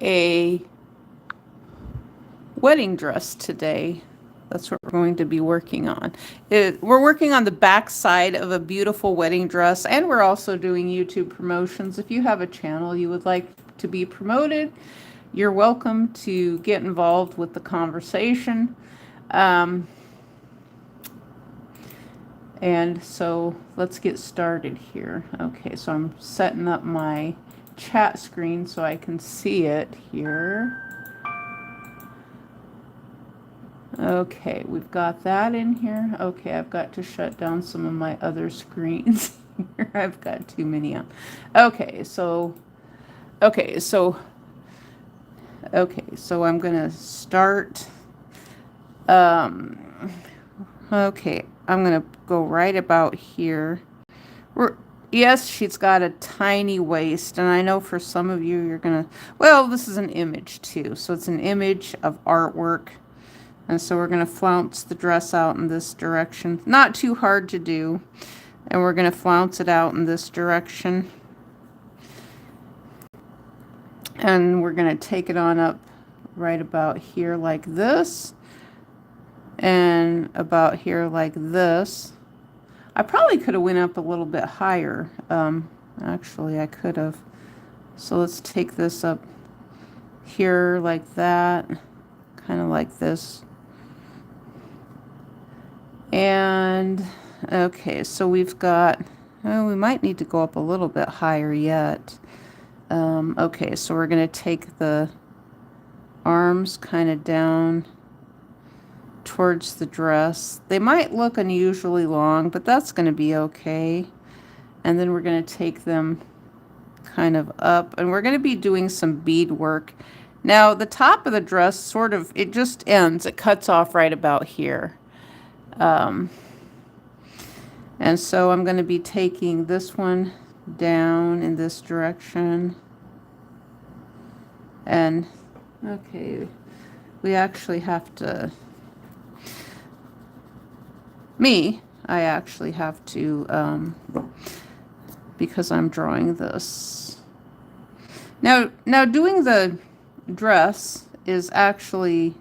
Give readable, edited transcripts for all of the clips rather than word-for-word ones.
a wedding dress today. That's what we're going to be working on. We're working on the back side of a beautiful wedding dress, and we're also doing YouTube promotions. If you have a channel you would like to be promoted, you're welcome to get involved with the conversation. And so let's get started here. Okay, so I'm setting up my chat screen so I can see it here. Okay, we've got that in here. Okay, I've got to shut down some of my other screens here. I've got too many on. Okay, so I'm gonna start. Okay, I'm gonna go right about here. Yes, she's got a tiny waist, and I know for some of you, you're gonna, well, this is an image too, so it's an image of artwork. And so we're going to flounce the dress out in this direction. Not too hard to do. And we're going to flounce it out in this direction. And we're going to take it on up right about here like this. And about here like this. I probably could have went up a little bit higher. Actually, I could have. So let's take this up here like that. Kind of like this. And okay, so we've got, oh, we might need to go up a little bit higher yet. Okay, so we're going to take the arms kind of down towards the dress. They might look unusually long, but that's going to be okay. And then we're going to take them kind of up, and we're going to be doing some bead work. Now, the top of the dress sort of, it just ends, it cuts off right about here. And so I'm going to be taking this one down in this direction. And, okay, we actually have to, I actually have to, because I'm drawing this. Now doing the dress is actually,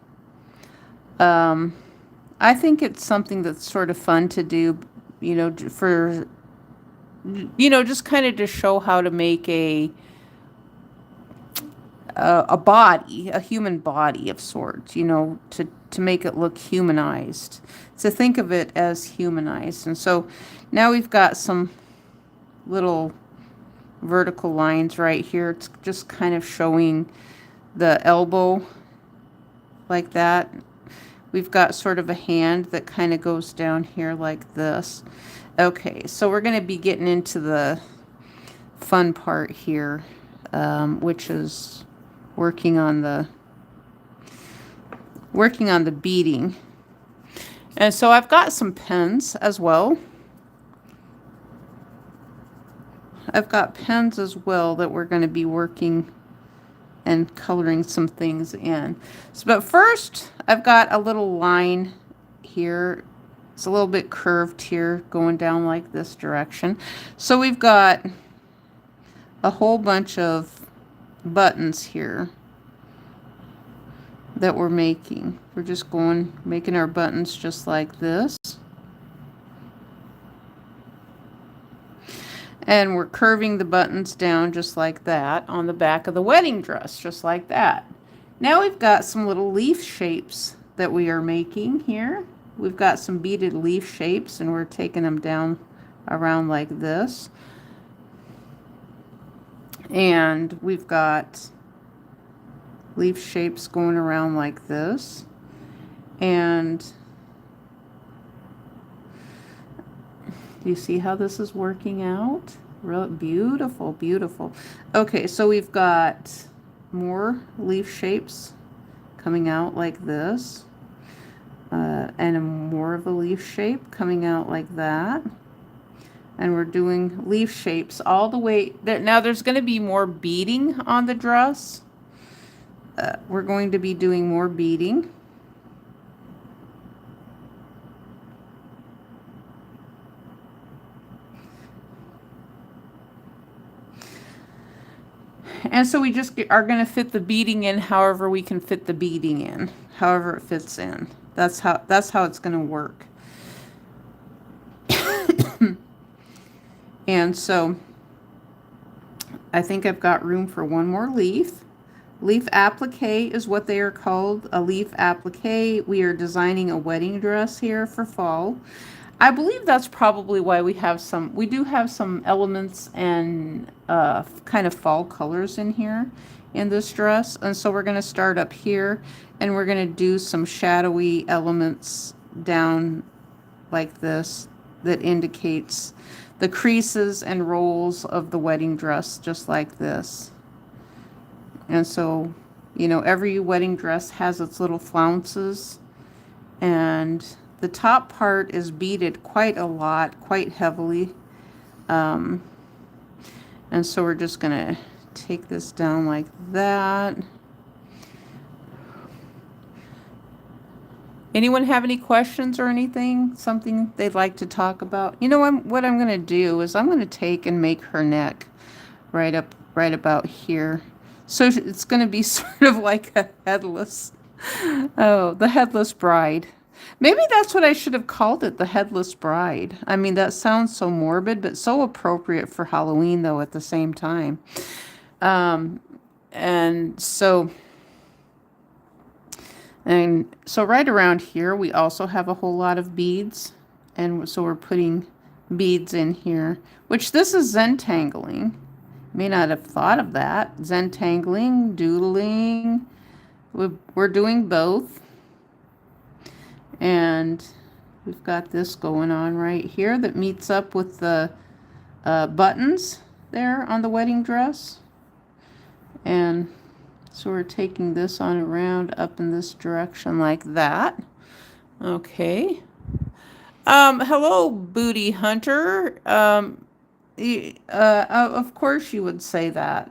I think it's something that's sort of fun to do, you know, for, you know, just kind of to show how to make a body, a human body of sorts, you know, to make it look humanized. So think of it as humanized. And so now we've got some little vertical lines right here. It's just kind of showing the elbow like that. We've got sort of a hand that kind of goes down here like this. Okay, so we're going to be getting into the fun part here, which is working on the beading. And so I've got some pens as well. I've got pens as well that we're going to be working and coloring some things in. So, but first, I've got a little line here. It's a little bit curved here, going down like this direction. So we've got a whole bunch of buttons here that we're making. We're just making our buttons just like this. And we're curving the buttons down just like that on the back of the wedding dress, just like that. Now we've got some little leaf shapes that we are making here. We've got some beaded leaf shapes, and we're taking them down around like this. And we've got leaf shapes going around like this. And you see how this is working out? Real beautiful, beautiful. Okay, so we've got more leaf shapes coming out like this. And more of a leaf shape coming out like that. And we're doing leaf shapes all the way there. Now there's going to be more beading on the dress. We're going to be doing more beading. And so we just are going to fit the beading in however we can fit the beading in, however it fits in. That's how it's going to work. And so I think I've got room for one more leaf. Leaf applique is what they are called, a leaf applique. We are designing a wedding dress here for fall. I believe that's probably why we do have some elements and kind of fall colors in here in this dress. And so we're going to start up here and we're going to do some shadowy elements down like this that indicates the creases and rolls of the wedding dress, just like this. And so, you know, every wedding dress has its little flounces, and the top part is beaded quite a lot, quite heavily. And so we're just going to take this down like that. Anyone have any questions or anything? Something they'd like to talk about? You know, what I'm going to do is I'm going to take and make her neck right about here. So it's going to be sort of like a headless, the headless bride. Maybe that's what I should have called it, the headless bride. I mean, that sounds so morbid, but so appropriate for Halloween, though, at the same time. And so right around here, we also have a whole lot of beads. And so we're putting beads in here, which this is Zentangling. May not have thought of that. Zentangling, doodling. We're doing both. And we've got this going on right here that meets up with the buttons there on the wedding dress. And so we're taking this on around up in this direction like that. Okay. Hello, Booty Hunter. Of course you would say that.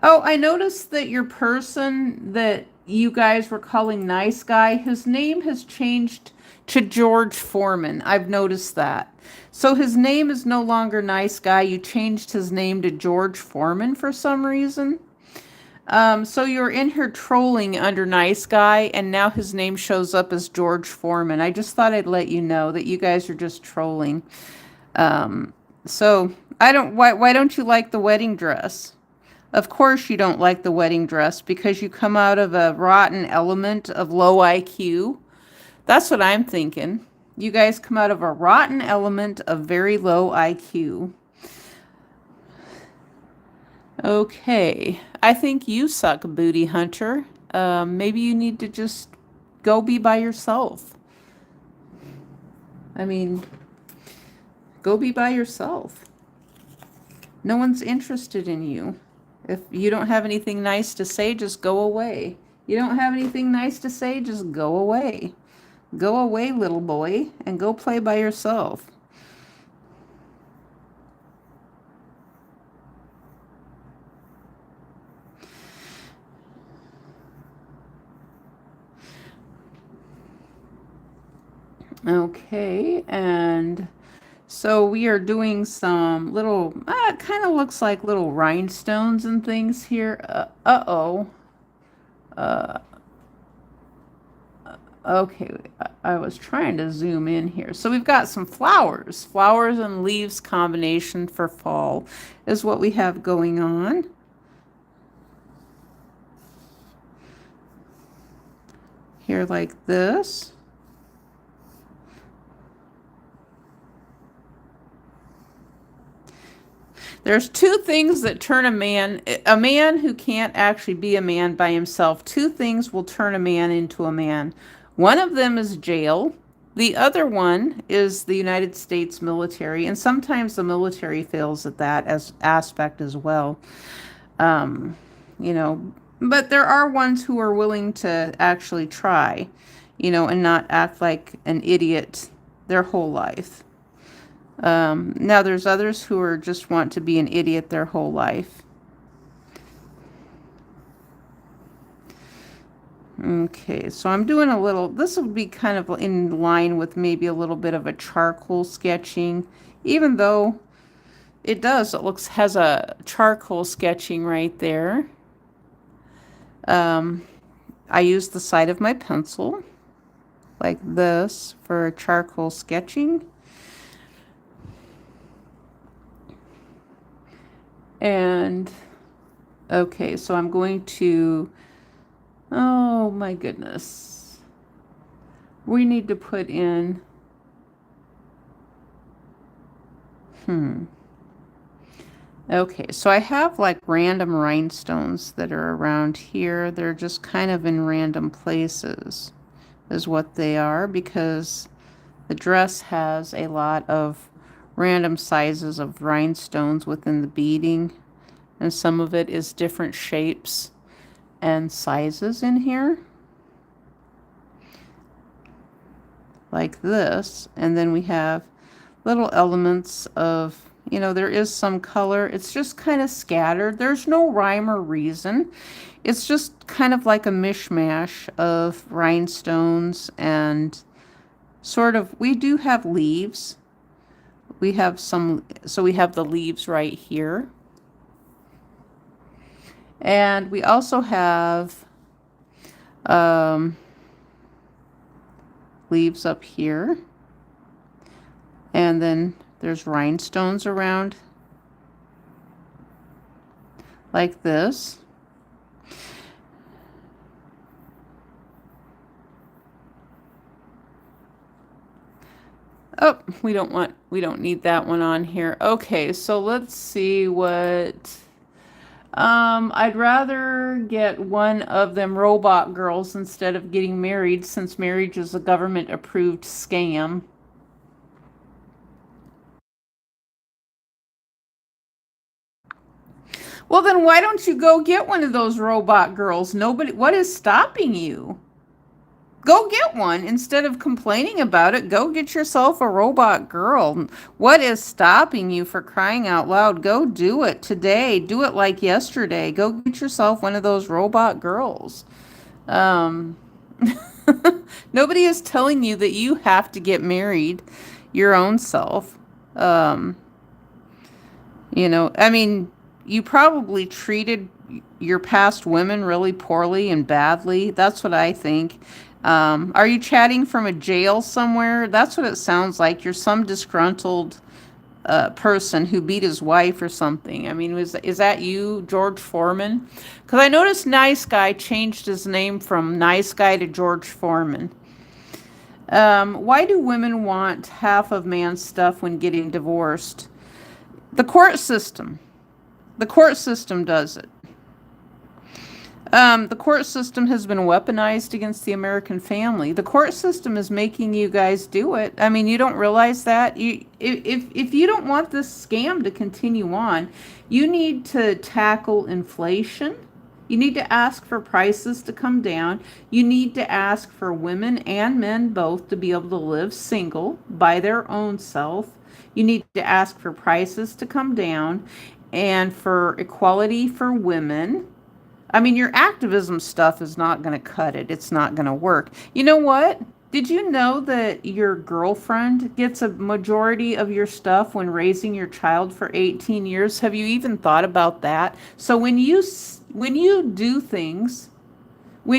Oh, I noticed that your person that you guys were calling Nice Guy, his name has changed to George Foreman. I've noticed that. So his name is no longer Nice Guy. You changed his name to George Foreman for some reason. So you're in here trolling under Nice Guy, and now his name shows up as George Foreman. I just thought I'd let you know that you guys are just trolling. So why don't you like the wedding dress? Of course you don't like the wedding dress because you come out of a rotten element of low IQ. That's what I'm thinking. You guys come out of a rotten element of very low IQ. Okay, I think you suck, Booty Hunter. Maybe you need to just go be by yourself. I mean, go be by yourself. No one's interested in you. If you don't have anything nice to say, just go away. You don't have anything nice to say, just go away. Go away, little boy, and go play by yourself. Okay, and so we are doing some little, it kind of looks like little rhinestones and things here. Okay, I was trying to zoom in here. So we've got some flowers. Flowers and leaves combination for fall is what we have going on. Here like this. There's two things that turn a man who can't actually be a man by himself. Two things will turn a man into a man. One of them is jail. The other one is the United States military. And sometimes the military fails at that aspect as well. You know, but there are ones who are willing to actually try, you know, and not act like an idiot their whole life. Now there's others who are just want to be an idiot their whole life. Okay, so I'm doing a little, this will be kind of in line with maybe a little bit of a charcoal sketching, even though It does. It has a charcoal sketching right there. Um, I use the side of my pencil like this for charcoal sketching. And okay, so I'm going to, oh my goodness. We need to put in, okay, so I have like random rhinestones that are around here. They're just kind of in random places, is what they are, because the dress has a lot of random sizes of rhinestones within the beading, and some of it is different shapes and sizes in here, like this. And then we have little elements of, you know, there is some color. It's just kind of scattered. There's no rhyme or reason. It's just kind of like a mishmash of rhinestones and sort of, we do have leaves. We have some, so we have the leaves right here. And we also have leaves up here. And then there's rhinestones around like this. Oh, we don't need that one on here. Okay, so let's see what, I'd rather get one of them robot girls instead of getting married, since marriage is a government approved scam. Well, then why don't you go get one of those robot girls? Nobody, what is stopping you? Go get one instead of complaining about it. Go get yourself a robot girl. What is stopping you, for crying out loud? Go do it today. Do it like yesterday. Go get yourself one of those robot girls. Um, Nobody is telling you that you have to get married your own self. Um, you know, I mean, you probably treated your past women really poorly and badly. That's what I think. Are you chatting from a jail somewhere? That's what it sounds like. You're some disgruntled person who beat his wife or something. I mean, is that you, George Foreman? Because I noticed Nice Guy changed his name from Nice Guy to George Foreman. Why do women want half of man's stuff when getting divorced? The court system. The court system does it. The court system has been weaponized against the American family. The court system is making you guys do it. I mean, you don't realize that? If you don't want this scam to continue on, you need to tackle inflation. You need to ask for prices to come down. You need to ask for women and men both to be able to live single by their own self. You need to ask for prices to come down and for equality for women. I mean, your activism stuff is not going to cut it. It's not going to work. You know what? Did you know that your girlfriend gets a majority of your stuff when raising your child for 18 years? Have you even thought about that? So when you do things, the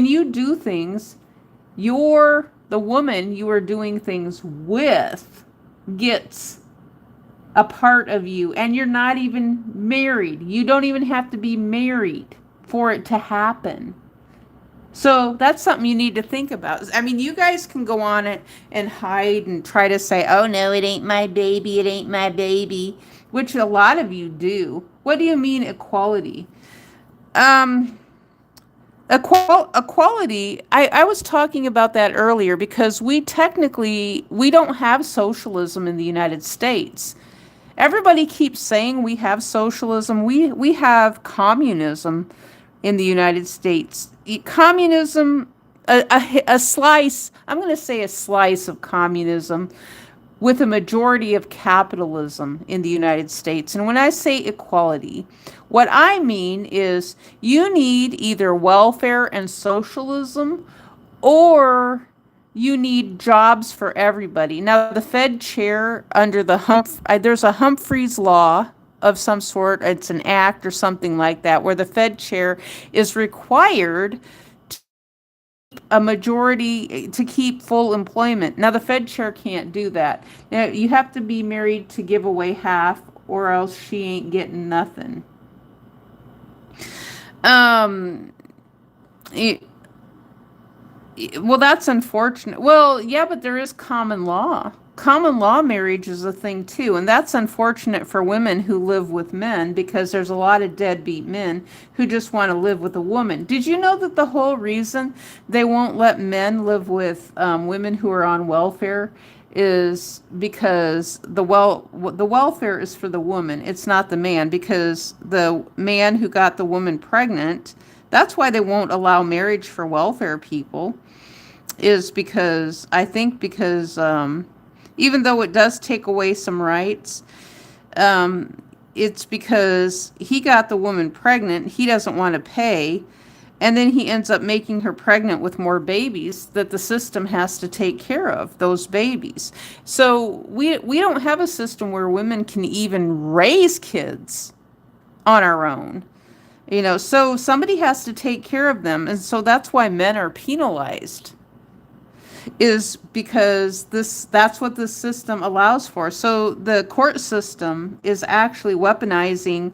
woman you are doing things with gets a part of you, and you're not even married. You don't even have to be married for it to happen. So that's something you need to think about. I mean, you guys can go on it and hide and try to say, oh no, it ain't my baby, it ain't my baby, which a lot of you do. What do you mean equality? Equality, I was talking about that earlier, because we don't have socialism in the United States. Everybody keeps saying we have socialism. We have communism in the United States. Communism, a slice, I'm going to say a slice of communism with a majority of capitalism in the United States. And when I say equality, what I mean is you need either welfare and socialism, or you need jobs for everybody. Now, the Fed chair under there's a Humphreys law. of some sort. It's an act or something like that, where the Fed chair is required a majority to keep full employment. Now, the Fed chair can't do that. Now, you have to be married to give away half, or else she ain't getting nothing. Um, it, well, that's unfortunate. Well, yeah, but there is common law. Common law marriage is a thing too, and that's unfortunate for women who live with men, because there's a lot of deadbeat men who just want to live with a woman. Did you know that the whole reason they won't let men live with women who are on welfare is because the welfare is for the woman, it's not the man, because the man who got the woman pregnant, that's why they won't allow marriage for welfare people, is because, I think because even though it does take away some rights, it's because he got the woman pregnant, he doesn't want to pay, and then he ends up making her pregnant with more babies that the system has to take care of, those babies. So we don't have a system where women can even raise kids on our own. So somebody has to take care of them, and so that's why men are penalized, is because that's what the system allows for. So the court system is actually weaponizing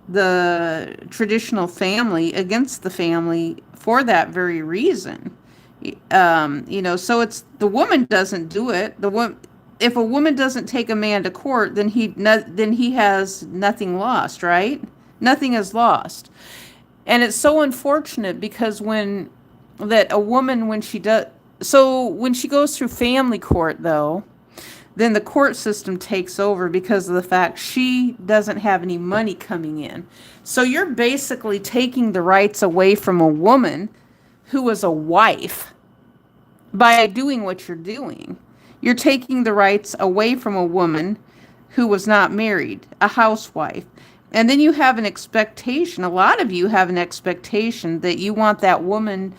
the traditional family against the family for that very reason. So it's the woman doesn't do it. If a woman doesn't take a man to court, then he has nothing lost, right? Nothing is lost. And it's so unfortunate, because when she goes through family court, though, then the court system takes over because of the fact she doesn't have any money coming in. So you're basically taking the rights away from a woman who was a wife by doing what you're doing. You're taking the rights away from a woman who was not married, a housewife. And then you have an expectation, a lot of you have an expectation that you want that woman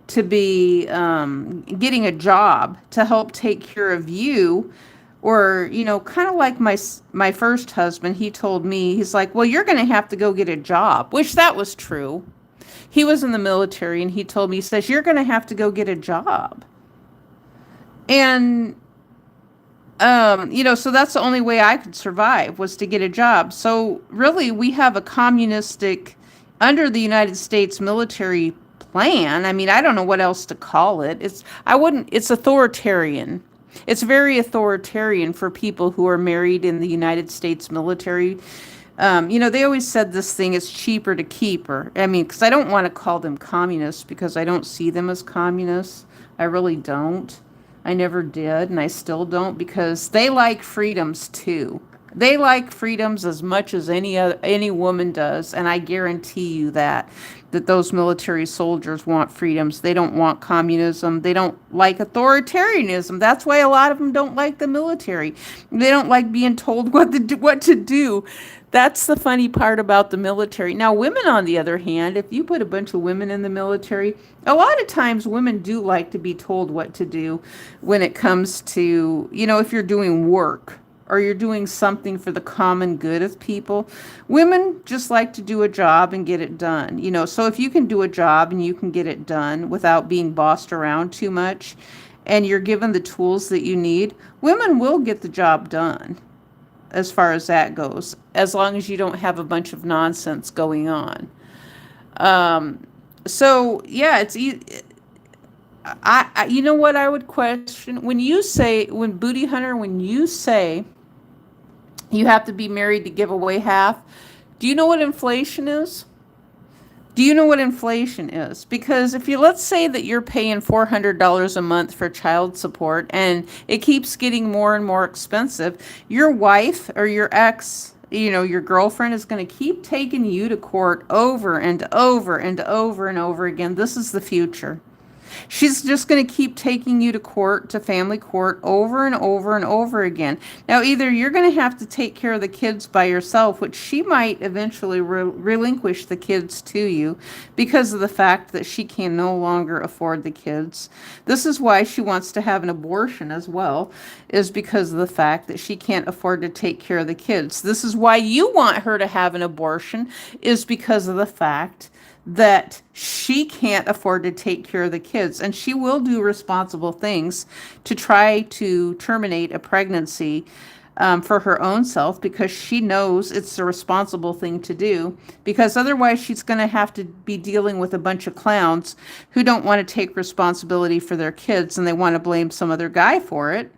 to be getting a job to help take care of you. Or, kind of like my first husband, he told me, he's like, well, you're going to have to go get a job, which that was true. He was in the military, and he told me, he says, you're going to have to go get a job. And, so that's the only way I could survive, was to get a job. So really, we have a communistic, under the United States military plan. I mean, I don't know what else to call it. It's authoritarian. It's very authoritarian for people who are married in the United States military. They always said this thing is cheaper to keep her. I mean, because I don't want to call them communists, because I don't see them as communists. I really don't. I never did, and I still don't, because they like freedoms too. They like freedoms as much as any woman does, and I guarantee you that those military soldiers want freedoms. They don't want communism. They don't like authoritarianism. That's why a lot of them don't like the military. They don't like being told what to do. That's the funny part about the military. Now, women, on the other hand, if you put a bunch of women in the military, a lot of times women do like to be told what to do when it comes to, if you're doing work or you're doing something for the common good of people. Women just like to do a job and get it done. So if you can do a job and you can get it done without being bossed around too much, and you're given the tools that you need, women will get the job done. As far as that goes, as long as you don't have a bunch of nonsense going on. So yeah, it's you know what I would question, when Booty Hunter, when you say you have to be married to give away half, do you know what inflation is? Do you know what inflation is? Because let's say that you're paying $400 a month for child support, and it keeps getting more and more expensive, your wife or your ex, your girlfriend is going to keep taking you to court over and over and over and over again. This is the future. She's just going to keep taking you to court, to family court, over and over and over again. Now, either you're going to have to take care of the kids by yourself, which she might eventually relinquish the kids to you because of the fact that she can no longer afford the kids. This is why she wants to have an abortion as well, is because of the fact that she can't afford to take care of the kids. This is why you want her to have an abortion, is because of the fact that she can't afford to take care of the kids, and she will do responsible things to try to terminate a pregnancy for her own self, because she knows it's the responsible thing to do, because otherwise she's going to have to be dealing with a bunch of clowns who don't want to take responsibility for their kids and they want to blame some other guy for it.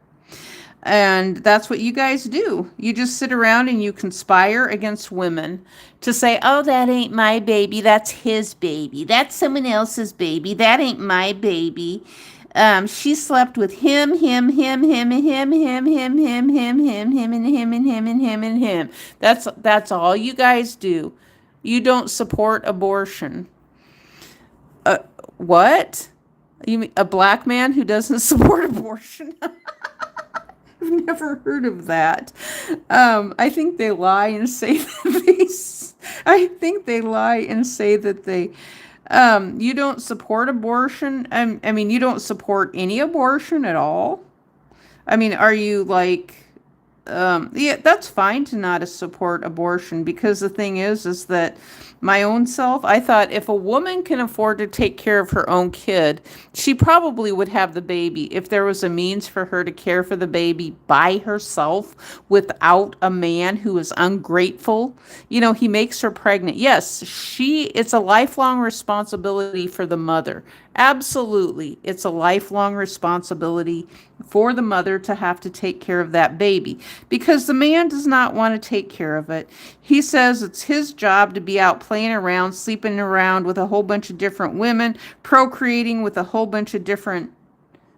And that's what you guys do. You just sit around and you conspire against women to say, oh, that ain't my baby. That's his baby. That's someone else's baby. That ain't my baby. She slept with him, and him, and him. That's all you guys do. You don't support abortion. What? You mean a black man who doesn't support abortion? I've never heard of that. I think they lie and say that I think they lie and say that they. You don't support abortion. I mean, you don't support any abortion at all. I mean, are you like? Yeah, that's fine to not support abortion, because the thing is that my own self, I thought if a woman can afford to take care of her own kid, she probably would have the baby if there was a means for her to care for the baby by herself without a man who is ungrateful. You know, he makes her pregnant. Yes, it's a lifelong responsibility for the mother. Absolutely. It's a lifelong responsibility for the mother to have to take care of that baby, because the man does not want to take care of it. He says it's his job to be out playing around, sleeping around with a whole bunch of different women, procreating with a whole bunch of different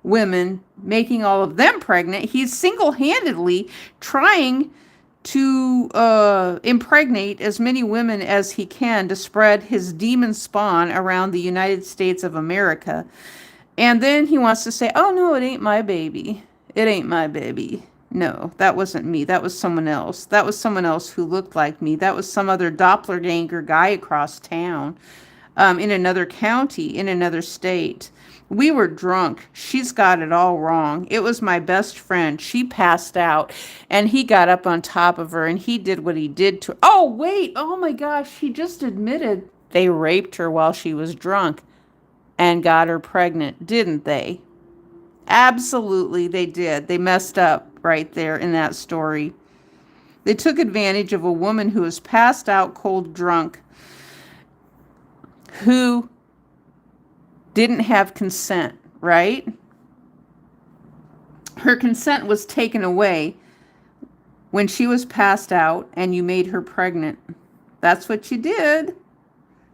women, making all of them pregnant. He's single-handedly trying to impregnate as many women as he can to spread his demon spawn around the United States of America. And then he wants to say, oh, no, it ain't my baby. It ain't my baby. No, that wasn't me. That was someone else. That was someone else who looked like me. That was some other doppelganger guy across town, in another county, in another state. We were drunk. She's got it all wrong. It was my best friend. She passed out, and he got up on top of her, and he did what he did to her. Oh, wait. Oh, my gosh. He just admitted they raped her while she was drunk and got her pregnant, didn't they? Absolutely, they did. They messed up right there in that story. They took advantage of a woman who was passed out cold drunk, who didn't have consent, right? Her consent was taken away when she was passed out and you made her pregnant. That's what you did.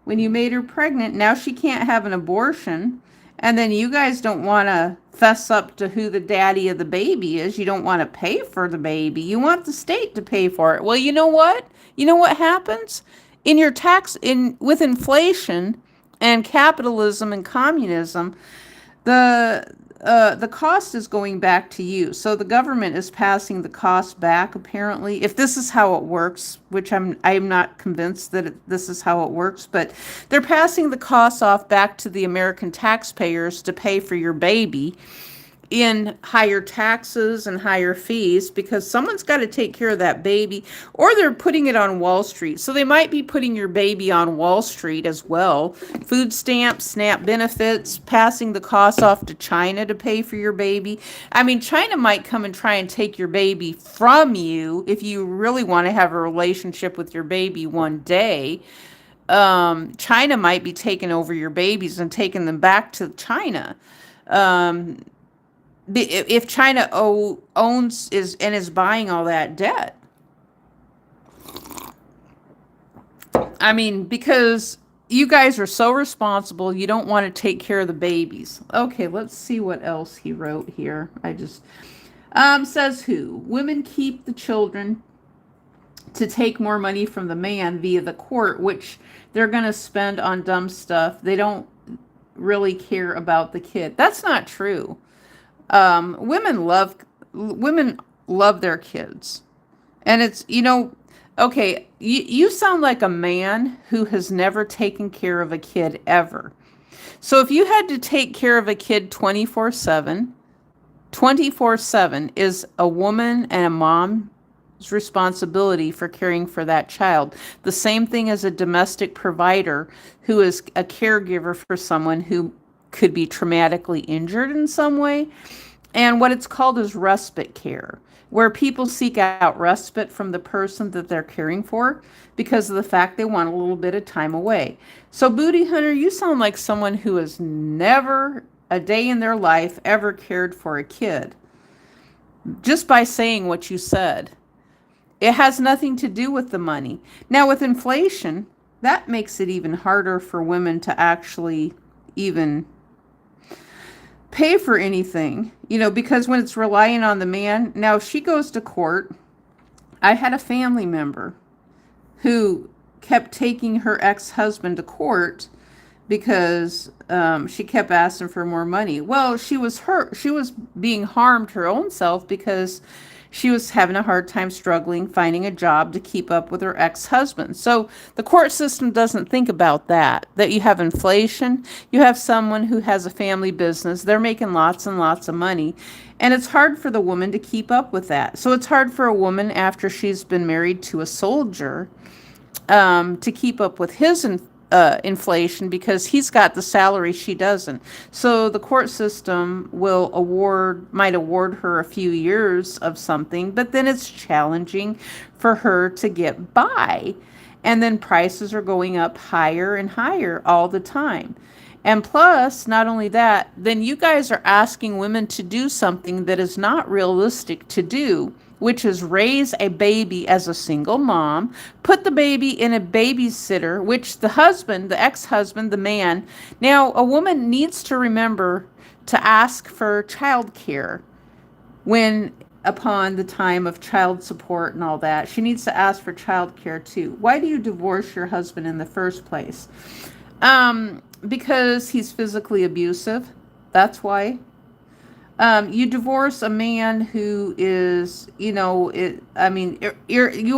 When you made her pregnant, now she can't have an abortion. And then you guys don't want to fess up to who the daddy of the baby is. You don't want to pay for the baby. You want the state to pay for it. Well, you know what? You know what happens? In your with inflation and capitalism and communism, the cost is going back to you. So the government is passing the cost back, apparently. If this is how it works, which I'm not convinced that this is how it works, but they're passing the costs off back to the American taxpayers to pay for your baby in higher taxes and higher fees, because someone's got to take care of that baby, or they're putting it on Wall Street. So they might be putting your baby on Wall Street as well. Food stamps, SNAP benefits, passing the costs off to China to pay for your baby. I mean, China might come and try and take your baby from you if you really want to have a relationship with your baby one day. China might be taking over your babies and taking them back to China. If China owns is buying all that debt. I mean, because you guys are so responsible, you don't want to take care of the babies. Okay, let's see what else he wrote here. I just says who? Women keep the children to take more money from the man via the court, which they're going to spend on dumb stuff. They don't really care about the kid. That's not true. Women love their kids. And it's, okay, you sound like a man who has never taken care of a kid ever. So if you had to take care of a kid 24/7, 24/7 is a woman and a mom's responsibility for caring for that child. The same thing as a domestic provider who is a caregiver for someone who could be traumatically injured in some way. And what it's called is respite care, where people seek out respite from the person that they're caring for because of the fact they want a little bit of time away. So, Booty Hunter, you sound like someone who has never a day in their life ever cared for a kid just by saying what you said. It has nothing to do with the money. Now, with inflation, that makes it even harder for women to actually even pay for anything, because when it's relying on the man. Now, if she goes to court, I had a family member who kept taking her ex-husband to court because she kept asking for more money. Well, she was being harmed her own self because she was having a hard time struggling, finding a job to keep up with her ex-husband. So the court system doesn't think about that you have inflation, you have someone who has a family business, they're making lots and lots of money, and it's hard for the woman to keep up with that. So it's hard for a woman after she's been married to a soldier to keep up with his inflation because he's got the salary she doesn't. So the court system might award her a few years of something, but then it's challenging for her to get by. And then prices are going up higher and higher all the time. And plus, not only that, then you guys are asking women to do something that is not realistic to do, which is raise a baby as a single mom, put the baby in a babysitter, which the husband, the ex-husband, the man. Now, a woman needs to remember to ask for child care when upon the time of child support and all that. She needs to ask for child care too. Why do you divorce your husband in the first place? Because he's physically abusive. That's why. You divorce a man who is, you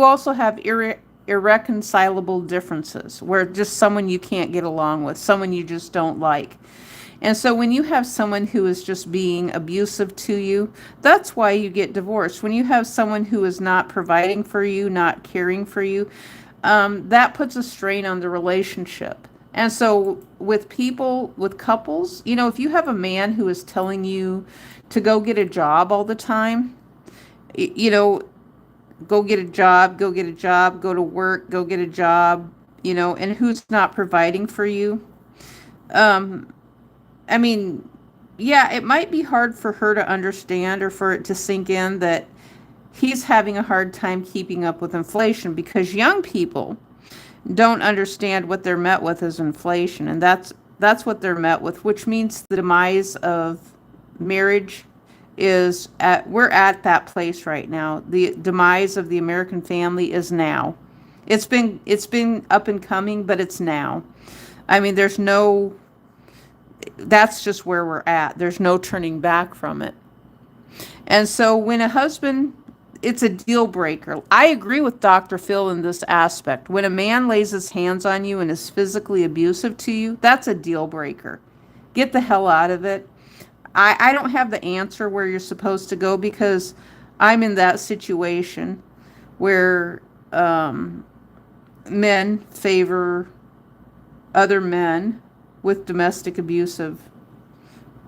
also have irreconcilable differences where just someone you can't get along with, someone you just don't like. And so when you have someone who is just being abusive to you, that's why you get divorced. When you have someone who is not providing for you, not caring for you, that puts a strain on the relationship. And so with couples, if you have a man who is telling you to go get a job all the time, go get a job, go to work, go get a job, and who's not providing for you. It might be hard for her to understand or for it to sink in that he's having a hard time keeping up with inflation because young people don't understand what they're met with as inflation, and that's what they're met with, which means the demise of marriage we're at that place right now. The demise of the American family is now. It's been up and coming, but it's now. That's just where we're at. There's no turning back from it. And so when a husband, it's a deal breaker. I agree with Dr. Phil in this aspect. When a man lays his hands on you and is physically abusive to you, that's a deal breaker. Get the hell out of it. I don't have the answer where you're supposed to go because I'm in that situation where men favor other men with domestic abusive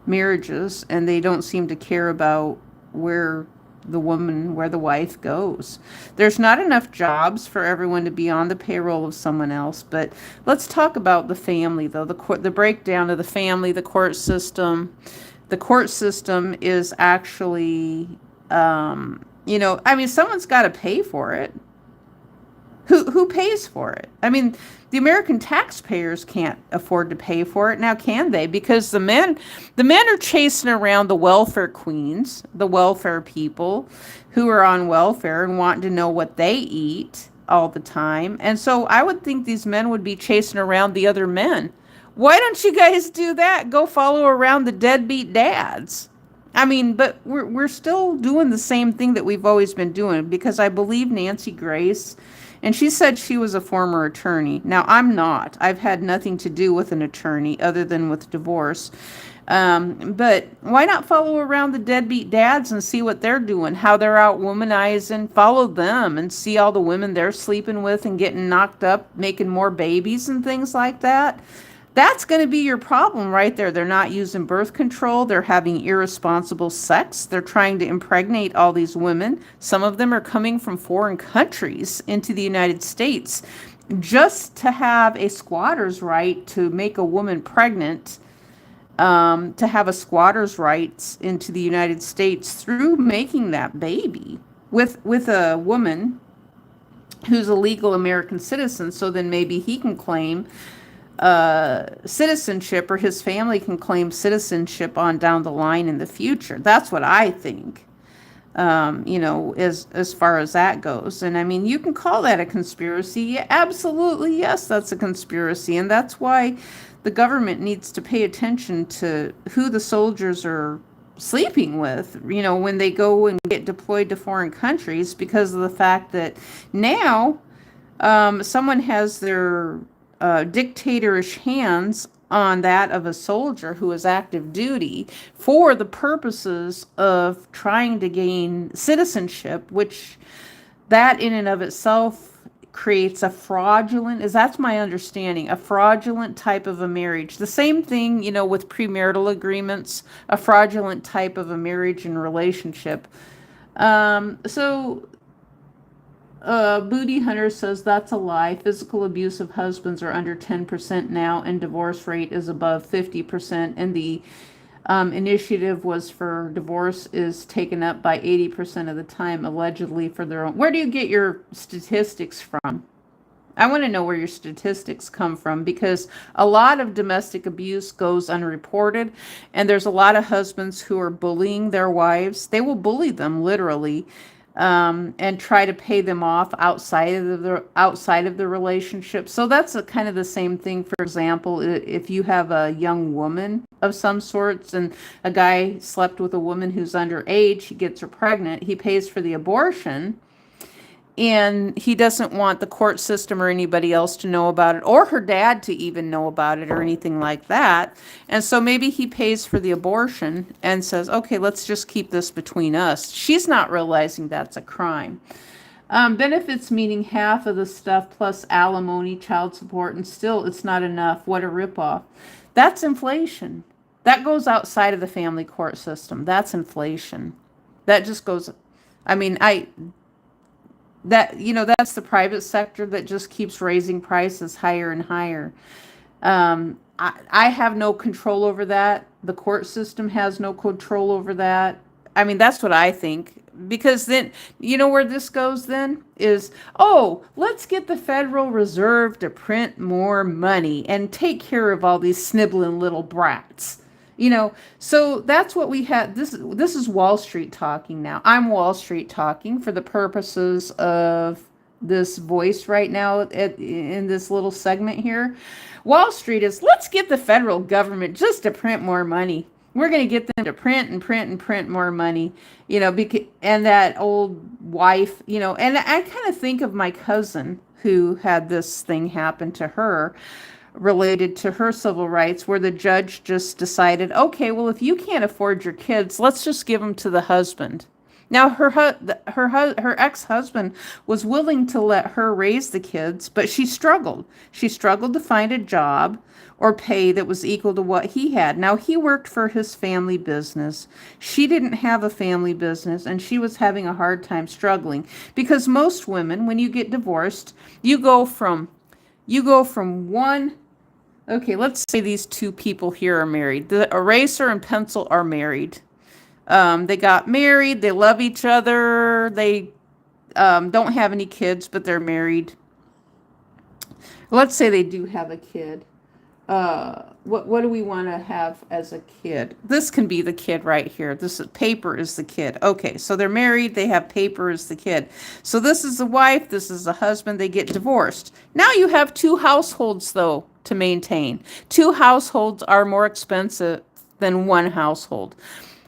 marriages, and they don't seem to care about where the wife goes. There's not enough jobs for everyone to be on the payroll of someone else, but let's talk about the family, though. The breakdown of the family, the court system. The court system is actually, someone's got to pay for it. Who pays for it? The American taxpayers can't afford to pay for it. Now, can they? Because the men are chasing around the welfare queens, the welfare people who are on welfare and wanting to know what they eat all the time. And so I would think these men would be chasing around the other men. Why don't you guys do that? Go follow around the deadbeat dads. I mean, but we're still doing the same thing that we've always been doing, because I believe Nancy Grace, and she said she was a former attorney. Now, I'm not. I've had nothing to do with an attorney other than with divorce. But why not follow around the deadbeat dads and see what they're doing, how they're out womanizing? Follow them and see all the women they're sleeping with and getting knocked up, making more babies and things like that. That's going to be your problem right there. They're not using birth control. They're having irresponsible sex. They're trying to impregnate all these women. Some of them are coming from foreign countries into the United States just to have a squatter's right to make a woman pregnant, to have a squatter's rights into the United States through making that baby with a woman who's a legal American citizen. So then maybe he can claim citizenship, or his family can claim citizenship on down the line in the future. That's what I think. As far as that goes. And I mean, you can call that a conspiracy. Yeah, absolutely, yes, that's a conspiracy. And that's why the government needs to pay attention to who the soldiers are sleeping with, when they go and get deployed to foreign countries, because of the fact that now someone has their dictatorish hands on that of a soldier who is active duty for the purposes of trying to gain citizenship, which that in and of itself creates a fraudulent, that's my understanding, a fraudulent type of a marriage. The same thing, with premarital agreements, a fraudulent type of a marriage and relationship. Booty Hunter says that's a lie. Physical abuse of husbands are under 10% now, and divorce rate is above 50%. And the initiative was for divorce is taken up by 80% of the time, allegedly for their own. Where do you get your statistics from? I want to know where your statistics come from, because a lot of domestic abuse goes unreported, and there's a lot of husbands who are bullying their wives. They will bully them literally, and try to pay them off outside of the relationship. So that's kind of the same thing. For example, if you have a young woman of some sorts and a guy slept with a woman who's underage, he gets her pregnant, he pays for the abortion, and he doesn't want the court system or anybody else to know about it, or her dad to even know about it or anything like that. And so maybe he pays for the abortion and says, okay, let's just keep this between us. She's not realizing that's a crime. Benefits meaning half of the stuff plus alimony, child support, and still it's not enough. What a ripoff. That's inflation. That goes outside of the family court system. That's inflation. That just goes, I mean, that's the private sector that just keeps raising prices higher and higher. I have no control over that. The court system has no control over that. I mean, that's what I think. Because then, where this goes then is, let's get the Federal Reserve to print more money and take care of all these sniveling little brats. So that's what we had. This is Wall Street talking now. I'm Wall Street talking for the purposes of this voice right now in this little segment here. Wall Street is, let's get the federal government just to print more money. We're going to get them to print and print and print more money, and that old wife, and I kind of think of my cousin who had this thing happen to her, related to her civil rights, where the judge just decided, okay, well, if you can't afford your kids, let's just give them to the husband. Now, her ex-husband was willing to let her raise the kids, but she struggled. She struggled to find a job or pay that was equal to what he had. Now, he worked for his family business. She didn't have a family business, and she was having a hard time struggling, because most women, when you get divorced, you go from one. Okay, let's say these two people here are married. The eraser and pencil are married. They got married. They love each other. They don't have any kids, but they're married. Let's say they do have a kid. What do we want to have as a kid? This can be the kid right here. Paper is the kid. Okay, so they're married. They have Paper as the kid. So this is the wife. This is the husband. They get divorced. Now you have two households, though. to maintain. 2 households are more expensive than 1 household.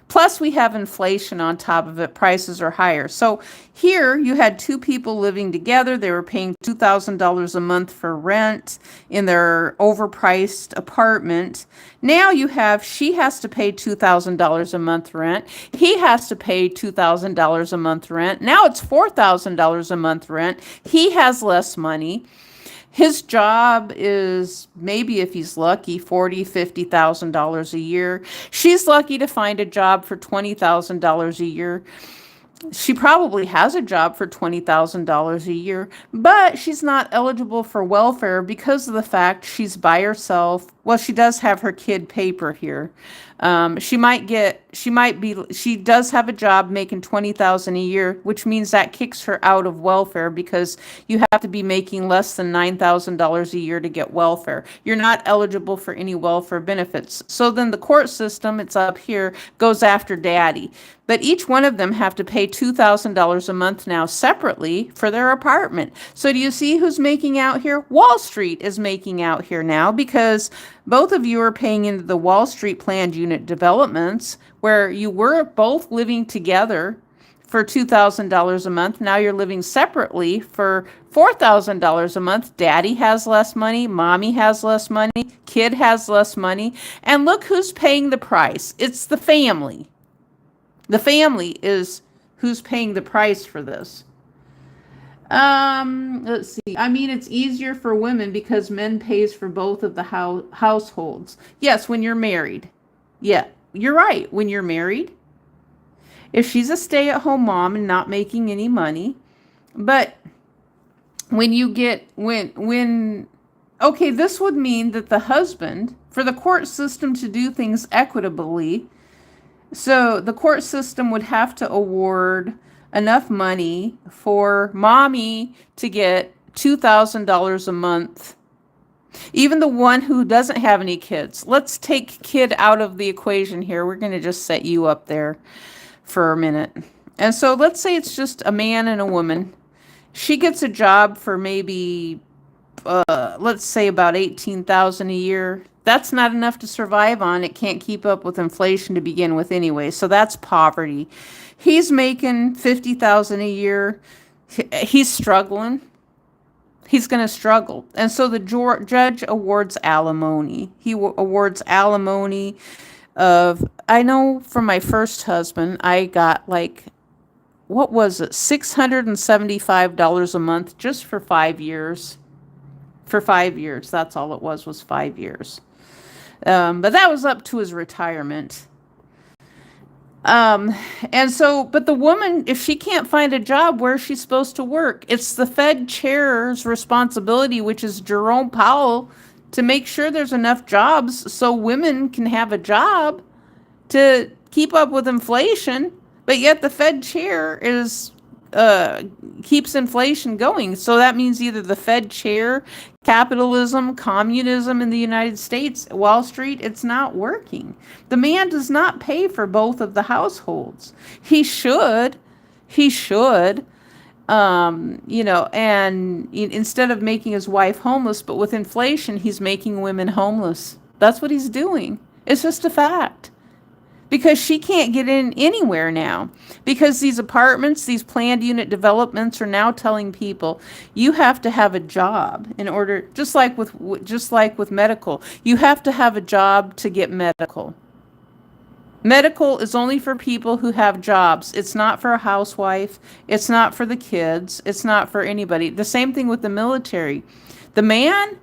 Plus, we have inflation on top of it. Prices are higher. So here you had 2 people living together. They were paying $2,000 a month for rent in their overpriced apartment. Now you have, she has to pay $2,000 a month rent. He has to pay $2,000 a month rent. Now it's $4,000 a month rent. He has less money. His job is maybe, if he's lucky, $40,000, $50,000 a year. She's lucky to find a job for $20,000 a year. She probably has a job for $20,000 a year, but she's not eligible for welfare because of the fact she's by herself. Well, she does have her kid paper here. She does have a job making $20,000 a year, which means that kicks her out of welfare because you have to be making less than $9,000 a year to get welfare. You're not eligible for any welfare benefits. So then the court system, it's up here, goes after daddy. But each one of them have to pay $2,000 a month now separately for their apartment. So do you see who's making out here? Wall Street is making out here now because both of you are paying into the Wall Street planned unit developments where you were both living together for $2,000 a month. Now you're living separately for $4,000 a month. Daddy has less money. Mommy has less money. Kid has less money. And look who's paying the price. It's the family. The family is who's paying the price for this. Let's see. I mean, it's easier for women because men pays for both of the households. Yes, when you're married. Yeah, you're right. When you're married, if she's a stay-at-home mom and not making any money, but when you get, okay, this would mean that the husband, for the court system to do things equitably, so the court system would have to award enough money for mommy to get $2,000 a month. Even the one who doesn't have any kids. Let's take kid out of the equation here. We're going to just set you up there for a minute. And so let's say it's just a man and a woman. She gets a job for maybe, let's say about $18,000 a year. That's not enough to survive on. It can't keep up with inflation to begin with anyway. So that's poverty. He's making $50,000 a year. He's struggling. He's going to struggle. And so the judge awards alimony. He awards alimony of, I know from my first husband, I got like, what was it? $675 a month just for 5 years. For 5 years. That's all it was 5 years. But that was up to his retirement. And so, but the woman, if she can't find a job, where's she supposed to work? It's the Fed chair's responsibility, which is Jerome Powell, to make sure there's enough jobs so women can have a job to keep up with inflation. But yet the Fed chair is keeps inflation going. So that means either the Fed chair, capitalism, communism in the United States, Wall Street, it's not working. The man does not pay for both of the households. He should, and instead of making his wife homeless, but with inflation, he's making women homeless. That's what he's doing. It's just a fact. Because she can't get in anywhere now. Because these apartments, these planned unit developments are now telling people you have to have a job in order, just like with medical, you have to have a job to get medical. Medical is only for people who have jobs. It's not for a housewife. It's not for the kids. It's not for anybody. The same thing with the military. The man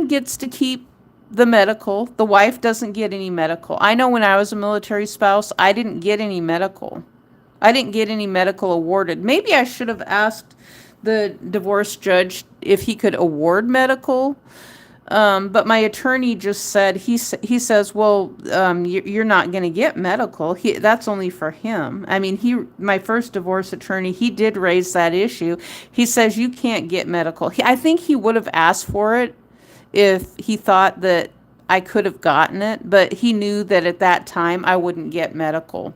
gets to keep the medical. The wife doesn't get any medical. I know when I was a military spouse, I didn't get any medical. I didn't get any medical awarded. Maybe I should have asked the divorce judge if he could award medical. But my attorney just said, he says, well, you're not going to get medical. That's only for him. I mean, my first divorce attorney, he did raise that issue. He says, you can't get medical. I think he would have asked for it if he thought that I could have gotten it, but he knew that at that time I wouldn't get medical.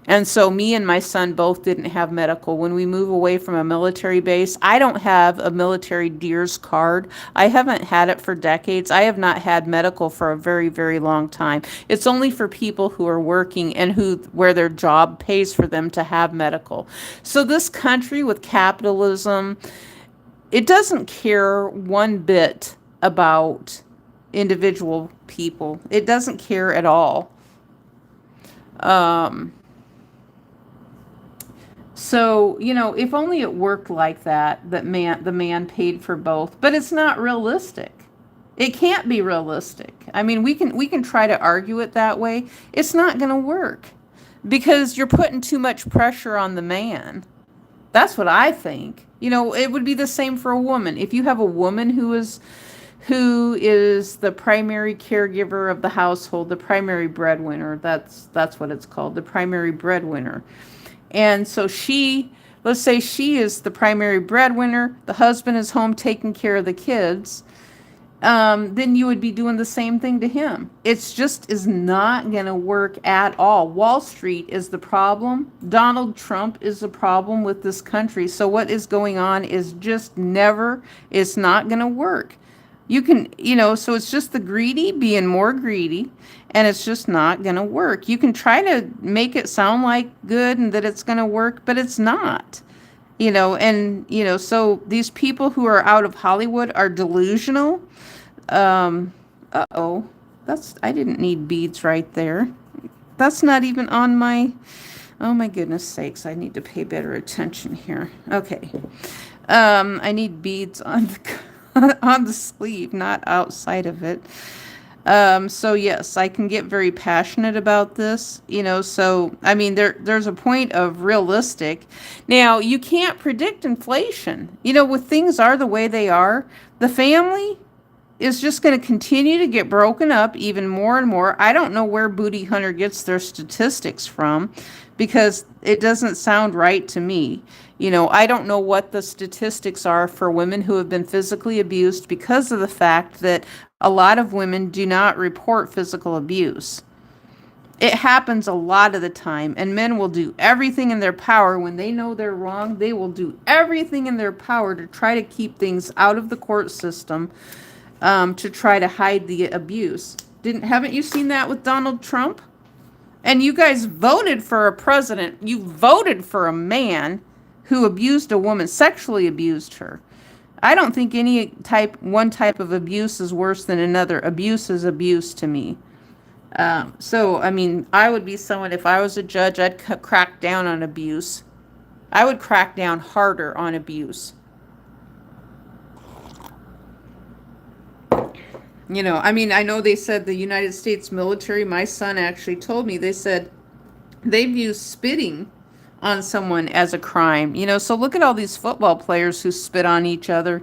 And so me and my son both didn't have medical. When we move away from a military base, I don't have a military DEERS card. I haven't had it for decades. I have not had medical for a very, very long time. It's only for people who are working and where their job pays for them to have medical. So this country with capitalism, it doesn't care one bit about individual people. It doesn't care at all. So, if only it worked like that, the man paid for both, but it's not realistic. It can't be realistic. I mean, we can try to argue it that way. It's not going to work because you're putting too much pressure on the man. That's what I think. It would be the same for a woman. If you have a woman who is the primary caregiver of the household, the primary breadwinner, that's what it's called, the primary breadwinner. And so let's say she is the primary breadwinner, the husband is home taking care of the kids, then you would be doing the same thing to him. It's just is not going to work at all. Wall Street is the problem. Donald Trump is the problem with this country. So what is going on is just it's not going to work. So it's just the greedy being more greedy, and it's just not going to work. You can try to make it sound like good and that it's going to work, but it's not. So these people who are out of Hollywood are delusional. Uh-oh. I didn't need beads right there. That's not even on oh my goodness sakes, I need to pay better attention here. Okay. I need beads on on the sleeve, not outside of it. So yes, I can get very passionate about this, so, I mean, there's a point of realistic. Now, you can't predict inflation. With things are the way they are, the family is just going to continue to get broken up even more and more. I don't know where Booty Hunter gets their statistics from because it doesn't sound right to me. I don't know what the statistics are for women who have been physically abused because of the fact that a lot of women do not report physical abuse. It happens a lot of the time, and men will do everything in their power when they know they're wrong. They will do everything in their power to try to keep things out of the court system, to try to hide the abuse. Haven't you seen that with Donald Trump? And you guys voted for a president. You voted for a man who abused a woman, sexually abused her. I don't think one type of abuse is worse than another. Abuse is abuse to me. So, I mean, I would be someone, if I was a judge, I'd crack down on abuse. I would crack down harder on abuse. I mean, I know they said the United States military, my son actually told me, they said they view spitting on someone as a crime. So look at all these football players who spit on each other.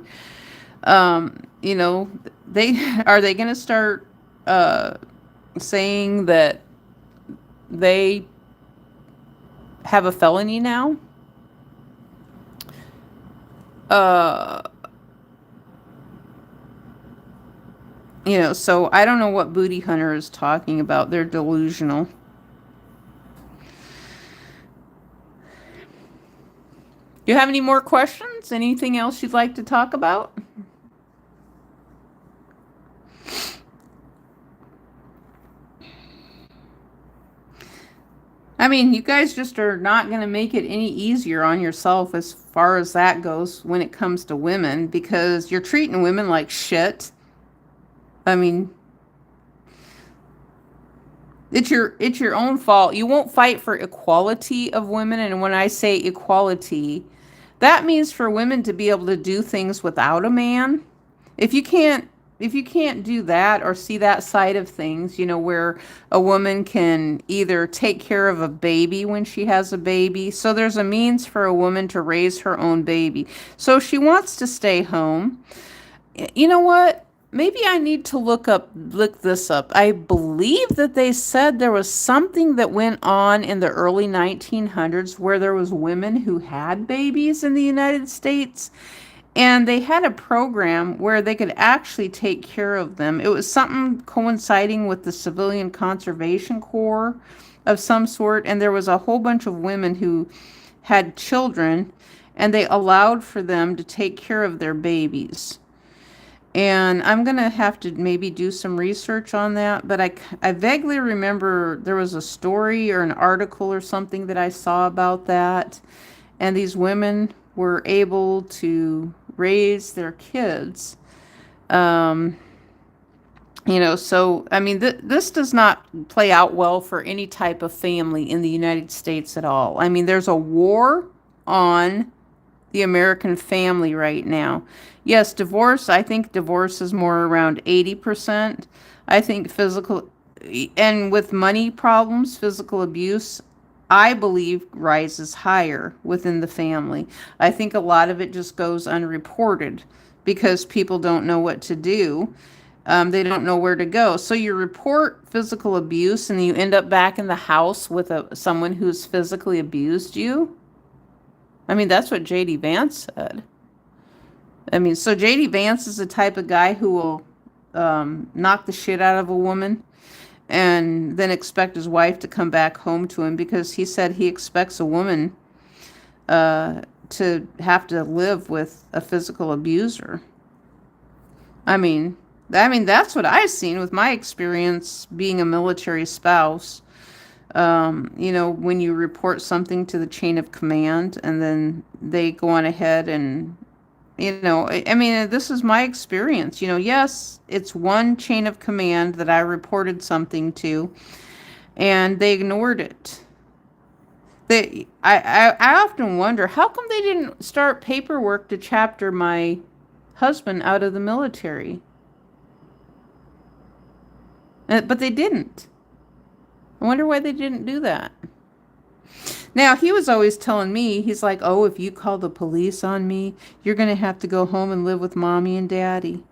Are they going to start saying that they have a felony now? So I don't know what Booty Hunter is talking about. They're delusional. Do you have any more questions? Anything else you'd like to talk about? I mean, you guys just are not going to make it any easier on yourself as far as that goes when it comes to women, because you're treating women like shit. I mean, it's your own fault. You won't fight for equality of women, and when I say equality, that means for women to be able to do things without a man. If you can't do that or see that side of things, where a woman can either take care of a baby when she has a baby, so there's a means for a woman to raise her own baby. So if she wants to stay home, you know what? Maybe I need to look this up. I believe that they said there was something that went on in the early 1900s where there was women who had babies in the United States, and they had a program where they could actually take care of them. It was something coinciding with the Civilian Conservation Corps of some sort, and there was a whole bunch of women who had children, and they allowed for them to take care of their babies. And I'm going to have to maybe do some research on that, but I vaguely remember there was a story or an article or something that I saw about that. And these women were able to raise their kids. So, I mean, this does not play out well for any type of family in the United States at all. I mean, there's a war on the American family right now. Yes, divorce, I think divorce is more around 80%. I think physical, and with money problems, physical abuse, I believe rises higher within the family. I think a lot of it just goes unreported because people don't know what to do. They don't know where to go. So you report physical abuse and you end up back in the house with someone who's physically abused you. I mean, that's what J.D. Vance said. I mean, so J.D. Vance is the type of guy who will knock the shit out of a woman and then expect his wife to come back home to him, because he said he expects a woman to have to live with a physical abuser. I mean, that's what I've seen with my experience being a military spouse. When you report something to the chain of command and then they go on ahead and, this is my experience. Yes, it's one chain of command that I reported something to and they ignored it. I often wonder, how come they didn't start paperwork to chapter my husband out of the military? But they didn't. I wonder why they didn't do that. Now, he was always telling me, he's like, oh, if you call the police on me, you're going to have to go home and live with mommy and daddy.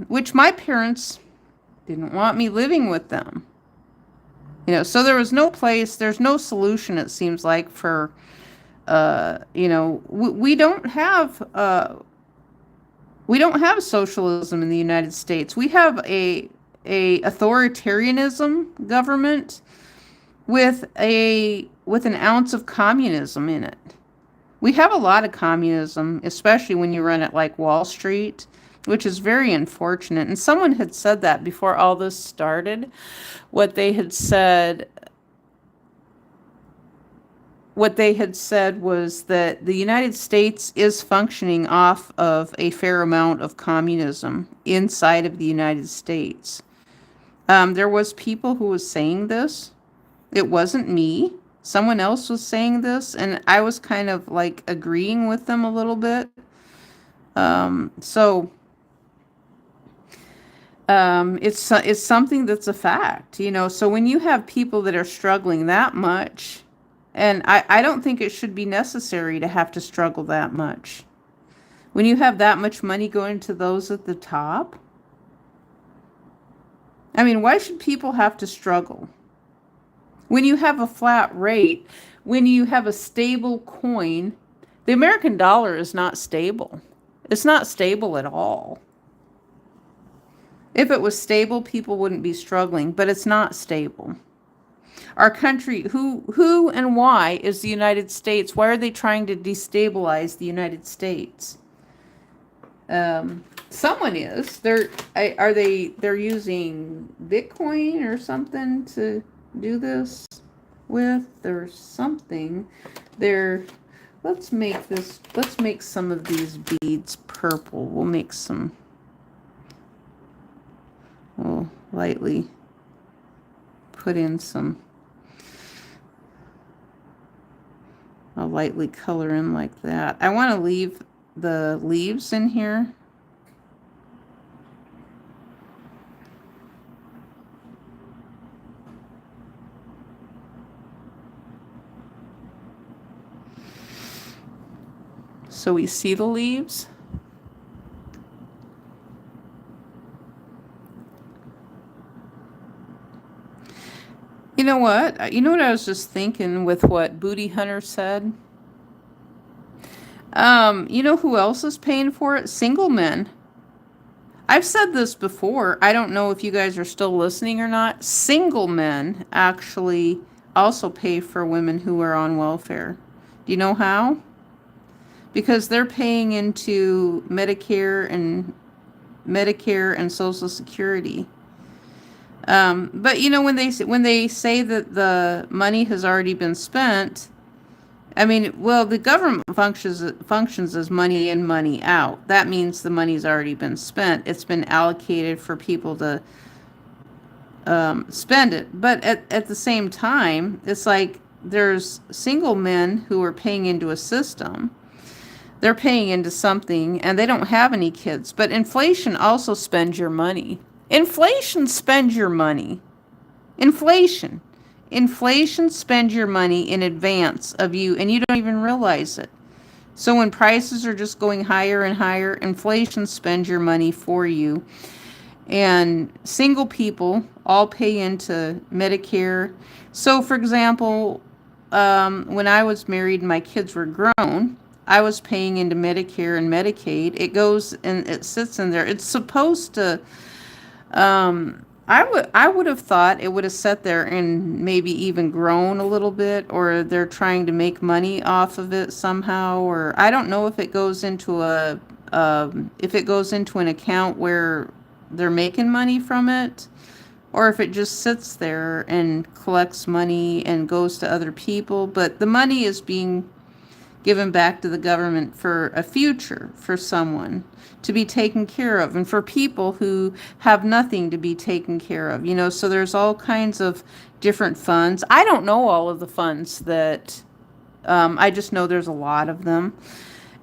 Which my parents didn't want me living with them. So there was no place, there's no solution, it seems like, for, we don't have socialism in the United States. We have a authoritarianism government with an ounce of communism in it. We have a lot of communism, especially when you run it like Wall Street, which is very unfortunate. And someone had said that before all this started. What they had said was that the United States is functioning off of a fair amount of communism inside of the United States. There was people who was saying this. It wasn't me. Someone else was saying this, and I was kind of like agreeing with them a little bit. It's something that's a fact, So when you have people that are struggling that much, and I don't think it should be necessary to have to struggle that much. When you have that much money going to those at the top, I mean, why should people have to struggle? When you have a flat rate, when you have a stable coin, the American dollar is not stable. It's not stable at all. If it was stable, people wouldn't be struggling, but it's not stable. Our country, who and why is the United States? Why are they trying to destabilize the United States? Someone is. They're using Bitcoin or something to do this with, or something. Let's make some of these beads purple. We'll lightly put in I'll lightly color in like that. I want to leave the leaves in here. So we see the leaves. You know what? You know what I was just thinking with what Booty Hunter said? You know who else is paying for it? Single men. I've said this before. I don't know if you guys are still listening or not. Single men actually also pay for women who are on welfare. Do you know how? Because they're paying into Medicare and Social Security. But you know, when they say that the money has already been spent, I mean, well, the government functions as money in, money out. That means the money's already been spent. It's been allocated for people to spend it. But at the same time, it's like there's single men who are paying into a system. They're paying into something and they don't have any kids. But inflation also spends your money. Inflation spends your money. Inflation. Inflation spends your money in advance of you and you don't even realize it. So when prices are just going higher and higher, inflation spends your money for you. And single people all pay into Medicare. So for example, when I was married and my kids were grown, I was paying into Medicare and Medicaid. It goes and it sits in there. It's supposed to, I would have thought it would have sat there and maybe even grown a little bit, or they're trying to make money off of it somehow, or I don't know if it goes into if it goes into an account where they're making money from it, or if it just sits there and collects money and goes to other people. But the money is being given back to the government for a future for someone to be taken care of, and for people who have nothing to be taken care of, you know. So there's all kinds of different funds. I don't know all of the funds that, I just know there's a lot of them.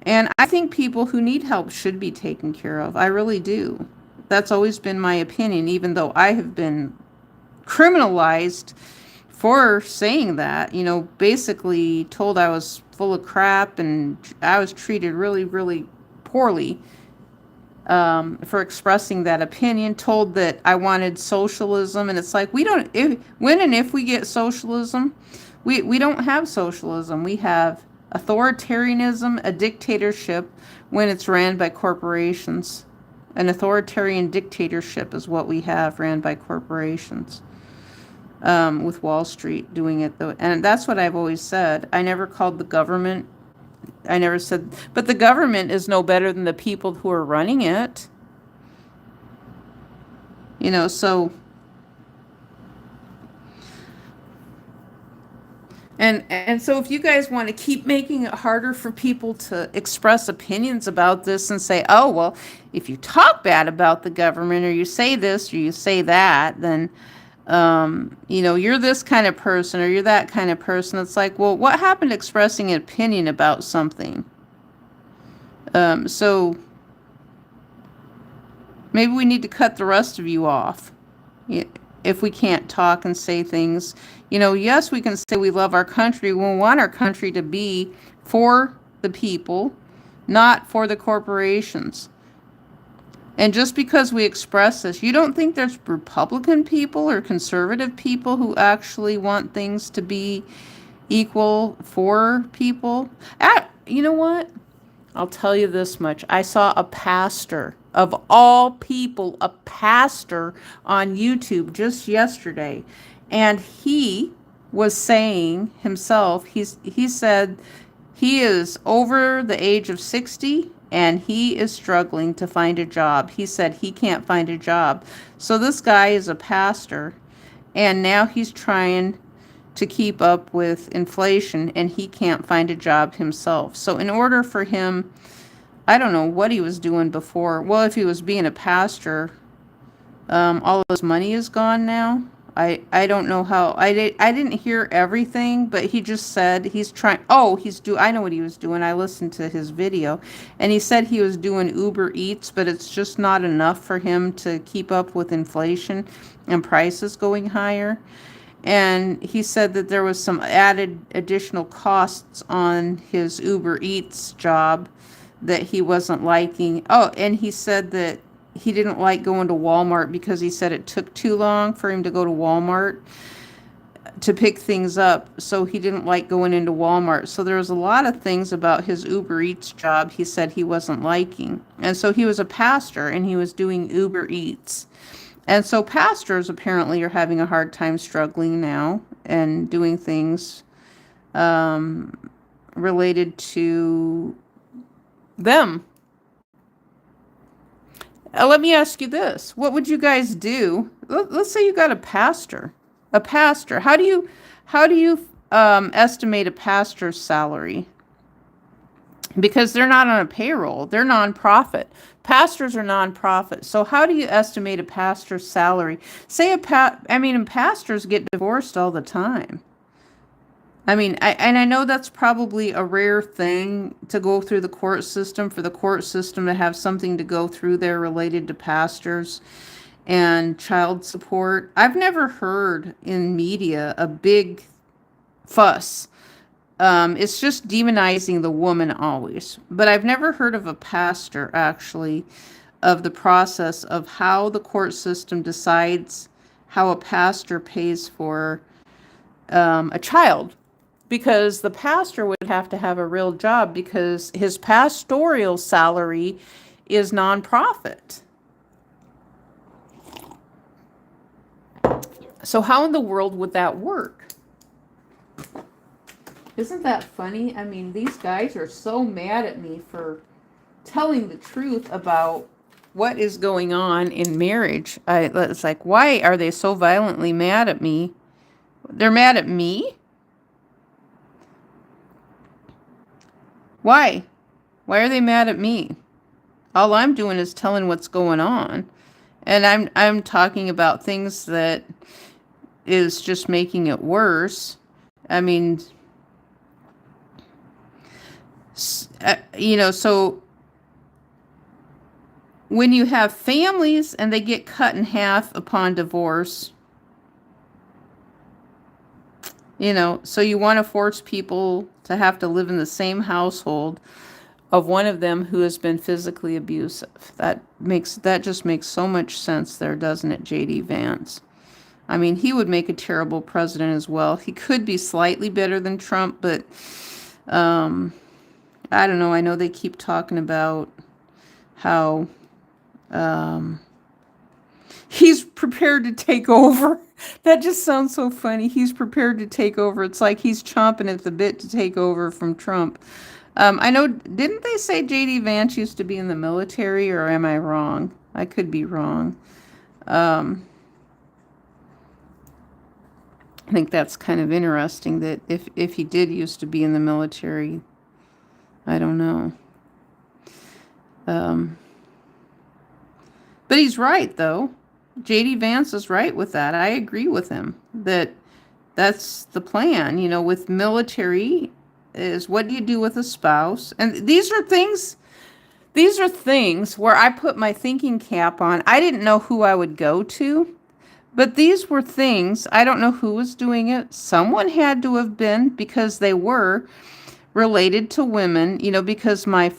And I think people who need help should be taken care of. I really do. That's always been my opinion, even though I have been criminalized for saying that, you know, basically told I was full of crap and I was treated really, really poorly for expressing that opinion, told that I wanted socialism. And it's like, when and if we get socialism, we don't have socialism. We have authoritarianism, a dictatorship when it's ran by corporations. An authoritarian dictatorship is what we have, ran by corporations. With Wall Street doing it though. And that's what I've always said. I never called the government. I never said, but the government is no better than the people who are running it. You know, so, and so if you guys want to keep making it harder for people to express opinions about this and say, oh, well, if you talk bad about the government or you say this or you say that, then you know, you're this kind of person or you're that kind of person. It's like, well, what happened to expressing an opinion about something? So maybe we need to cut the rest of you off if we can't talk and say things. You know, yes, we can say we love our country. We want our country to be for the people, not for the corporations. And just because we express this, you don't think there's Republican people or conservative people who actually want things to be equal for people? You know what? I'll tell you this much. I saw a pastor, of all people, a pastor on YouTube just yesterday. And he was saying himself, he said he is over the age of 60 and he is struggling to find a job. He said he can't find a job. So this guy is a pastor and now he's trying to keep up with inflation and he can't find a job himself. So in order for him, I don't know what he was doing before. Well, if he was being a pastor, all of his money is gone now. I don't know how. I didn't hear everything, but he just said he's trying. Oh, I know what he was doing. I listened to his video, and he said he was doing Uber Eats, but it's just not enough for him to keep up with inflation and prices going higher. And he said that there was some additional costs on his Uber Eats job that he wasn't liking. Oh, and he said that he didn't like going to Walmart because he said it took too long for him to go to Walmart. to pick things up, so he didn't like going into Walmart. So there was a lot of things about his Uber Eats job he said he wasn't liking. And so he was a pastor and he was doing Uber Eats. And so pastors apparently are having a hard time struggling now and doing things related to them. Let me ask you this. What would you guys do? Let's say you got a pastor. A pastor. How do you estimate a pastor's salary? Because they're not on a payroll. They're nonprofit. Pastors are nonprofit. So how do you estimate a pastor's salary? And pastors get divorced all the time. I know that's probably a rare thing to go through the court system, for the court system to have something to go through there related to pastors and child support. I've never heard in media a big fuss. It's just demonizing the woman always. But I've never heard of a pastor, actually, of the process of how the court system decides how a pastor pays for a child. Because the pastor would have to have a real job, because his pastoral salary is nonprofit. So how in the world would that work? Isn't that funny? These guys are so mad at me for telling the truth about what is going on in marriage. It's like, why are they so violently mad at me? They're mad at me? Why? Why are they mad at me? All I'm doing is telling what's going on. And I'm talking about things that is just making it worse. So when you have families and they get cut in half upon divorce, so you want to force people to have to live in the same household of one of them who has been physically abusive. That just makes so much sense there, doesn't it, J.D. Vance? He would make a terrible president as well. He could be slightly better than Trump, but I don't know. I know they keep talking about how he's prepared to take over. That just sounds so funny. He's prepared to take over. It's like he's chomping at the bit to take over from Trump. I know, didn't they say J.D. Vance used to be in the military, or am I wrong? I could be wrong. I think that's kind of interesting that if he did used to be in the military, I don't know. But he's right, though. J.D. Vance is right with that. I agree with him that that's the plan. With military is, what do you do with a spouse? And these are things where I put my thinking cap on. I didn't know who I would go to, but these were things, I don't know who was doing it. Someone had to have been, because they were related to women, because I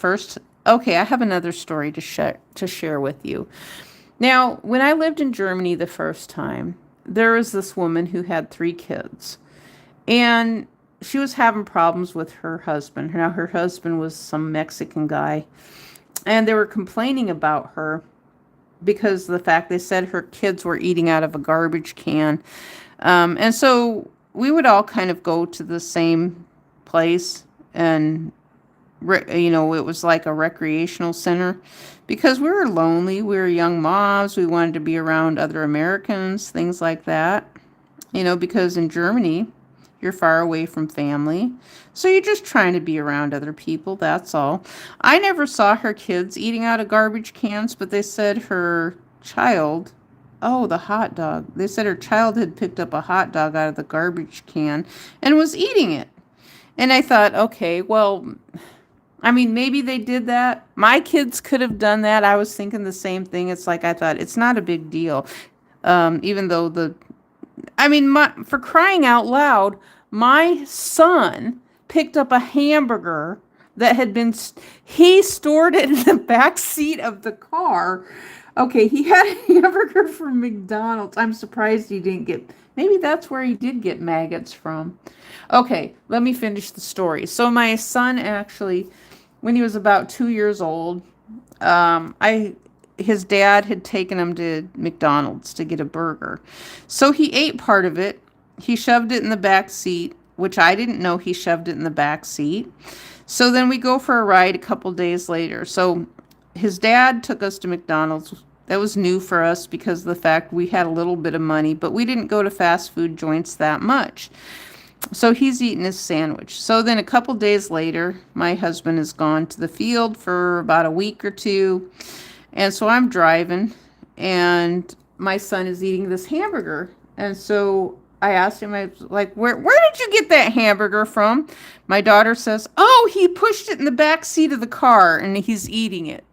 have another story to share with you. Now, when I lived in Germany the first time, there was this woman who had 3 kids, and she was having problems with her husband. Now, her husband was some Mexican guy, and they were complaining about her because of the fact they said her kids were eating out of a garbage can. And so we would all kind of go to the same place, and it was like a recreational center, because we were lonely. We were young moms. We wanted to be around other Americans, things like that. Because in Germany, you're far away from family. So you're just trying to be around other people. That's all. I never saw her kids eating out of garbage cans, but they said her child, the hot dog. They said her child had picked up a hot dog out of the garbage can and was eating it. And I thought, okay, well, maybe they did that. My kids could have done that. I was thinking the same thing. It's like, I thought, it's not a big deal. Even though for crying out loud, my son picked up a hamburger that had been, he stored it in the back seat of the car Okay, he had a hamburger from McDonald's. I'm surprised he didn't get, maybe that's where he did get maggots from. Okay, let me finish the story. So my son actually, when he was about 2 years old, I his dad had taken him to McDonald's to get a burger. So he ate part of it. He shoved it in the back seat, which I didn't know he shoved it in the back seat. So then we go for a ride a couple days later. So his dad took us to McDonald's. That was new for us because of the fact we had a little bit of money, but we didn't go to fast food joints that much. So he's eating his sandwich. So then a couple days later, my husband has gone to the field for about a week or two. And so I'm driving and my son is eating this hamburger. And so I asked him, I was like, where did you get that hamburger from? My daughter says, oh, he pushed it in the back seat of the car and he's eating it.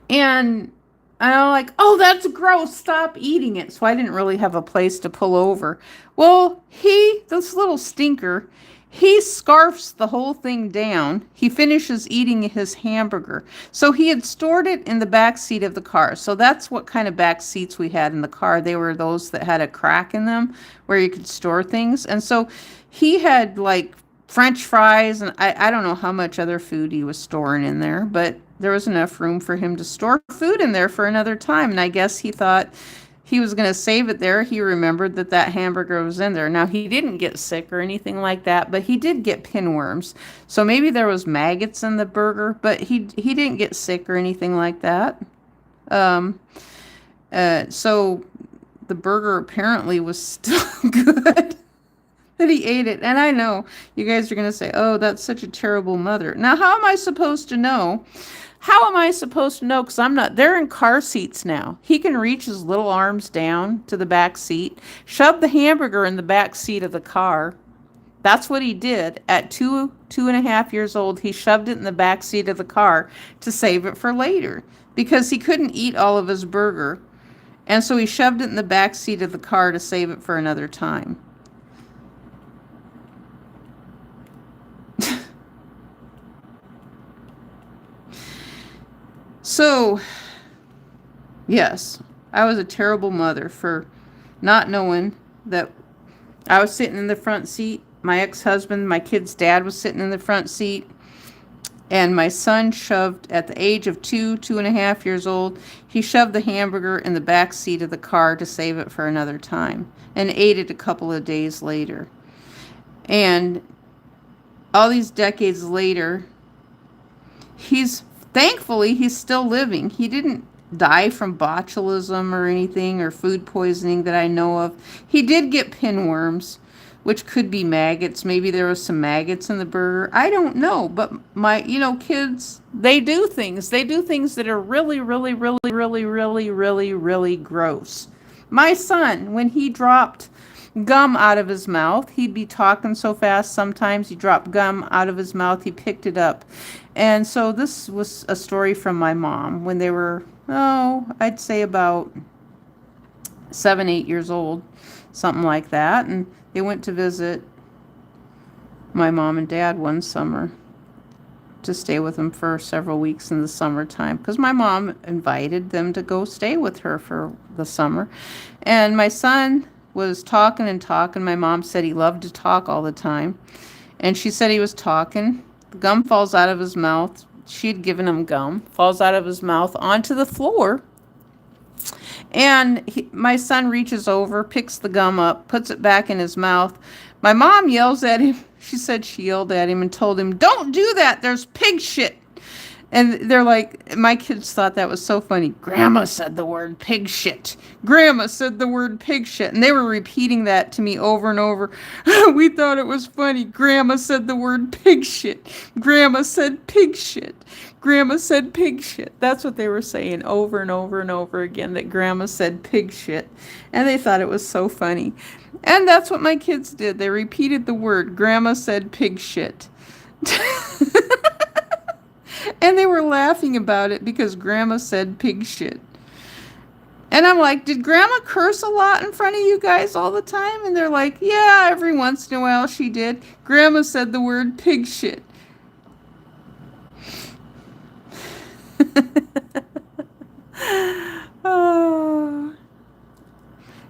And I'm like, oh, that's gross. Stop eating it. So I didn't really have a place to pull over. Well, this little stinker, he scarfs the whole thing down. He finishes eating his hamburger. So he had stored it in the back seat of the car. So that's what kind of back seats we had in the car. They were those that had a crack in them where you could store things. And so he had like French fries, and I don't know how much other food he was storing in there, but there was enough room for him to store food in there for another time. And I guess he thought he was going to save it there. He remembered that that hamburger was in there. Now, he didn't get sick or anything like that, but he did get pinworms. So maybe there was maggots in the burger, but he didn't get sick or anything like that. So the burger apparently was still good. That he ate it. And I know you guys are going to say, oh, that's such a terrible mother. Now, how am I supposed to know? How am I supposed to know? Because I'm not, they're in car seats now. He can reach his little arms down to the back seat, shove the hamburger in the back seat of the car. That's what he did at 2.5 years old. He shoved it in the back seat of the car to save it for later because he couldn't eat all of his burger. And so he shoved it in the back seat of the car to save it for another time. So, yes, I was a terrible mother for not knowing that I was sitting in the front seat. My ex-husband, my kid's dad, was sitting in the front seat. And my son shoved, at the age of 2.5 years old, he shoved the hamburger in the back seat of the car to save it for another time and ate it a couple of days later. And all these decades later, thankfully, he's still living. He didn't die from botulism or anything or food poisoning that I know of. He did get pinworms, which could be maggots. Maybe there was some maggots in the burger. I don't know. But kids, they do things. They do things that are really, really, really, really, really, really, really gross. My son, when he dropped gum out of his mouth, he'd be talking so fast sometimes he dropped gum out of his mouth. He picked it up. And so this was a story from my mom when they were, I'd say about 7-8 years old, something like that. And they went to visit my mom and dad one summer to stay with them for several weeks in the summertime because my mom invited them to go stay with her for the summer. And my son was talking and talking. My mom said he loved to talk all the time. And she said he was talking. The gum falls out of his mouth. She'd given him gum. Falls out of his mouth onto the floor. And my son reaches over, picks the gum up, puts it back in his mouth. My mom yells at him. She said she yelled at him and told him, "Don't do that. There's pig shit." And they're like, my kids thought that was so funny. Grandma said the word pig shit. Grandma said the word pig shit. And they were repeating that to me over and over. We thought it was funny. Grandma said the word pig shit. Grandma said pig shit. Grandma said pig shit. That's what they were saying over and over and over again, that Grandma said pig shit. And they thought it was so funny. And that's what my kids did. They repeated the word. Grandma said pig shit. And they were laughing about it because Grandma said pig shit. And I'm like, did Grandma curse a lot in front of you guys all the time? And they're like, yeah, every once in a while she did. Grandma said the word pig shit. Oh,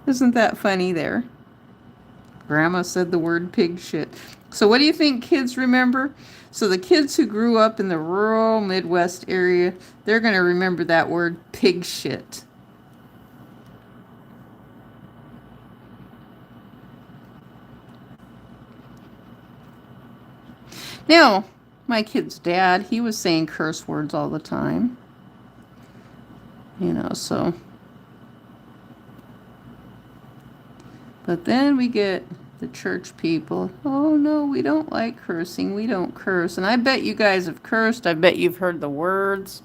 isn't that funny there? Grandma said the word pig shit. So what do you think kids remember? So the kids who grew up in the rural Midwest area, they're going to remember that word pig shit. Now, my kid's dad, he was saying curse words all the time. You know, so. But then we get the church people. Oh, no, we don't like cursing. We don't curse. And I bet you guys have cursed. I bet you've heard the words.